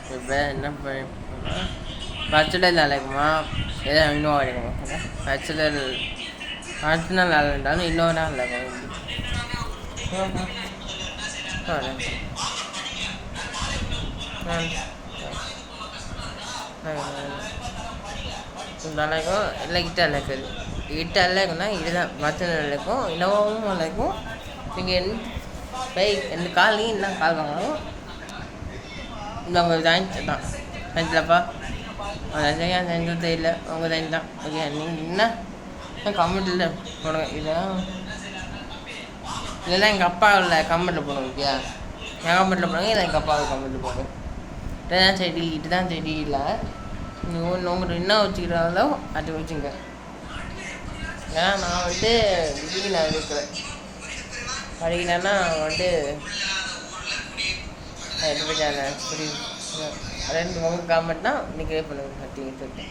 இப்போ என்ன பச்சடல் அழைக்குமா ஏதாவது இன்னும் அழைக்குமா பச்சடல் அடுத்த நாள் இருந்தாலும் இன்னொரு நாள் அழைக்கும் அழைக்கும் இல்லை கிட்ட அழைக்குது கிட்ட அழைக்குன்னா இதுதான் மற்ற அழைக்கும் இன்னமும் அழைக்கும் நீங்கள் எந்த காலையும் என்ன கால் வாங்கணும் இந்த உங்கள் ஜாயின்ட் தான் செஞ்சலப்பா அதான் செஞ்சது தெரியல உங்கள் ஜாயின் தான் ஓகே நீங்கள் என்ன கம்ப்யூட்டரில் போடுங்க இதெல்லாம் எங்கள் அப்பா இல்லை கம்ப்யூட்டரில் போடுங்க ஓகே என் கம்ப்யூட்டரில் போடுங்க இல்லை எங்கள் அப்பாவுக்கு கம்ப்யூட்டரில் போடுங்க இதுதான் செடி இதுதான் செடி இல்லை நீங்கள் உங்களுக்கு என்ன வச்சுக்கிறாங்களோ அது வச்சுங்க ஏன்னா நான் டிகிரி நான் இருக்கிறேன் படிக்கலன்னா புரியுது ரெண்டு உங்கள் கவர்மெண்ட்னா நீங்கள் பண்ணுங்க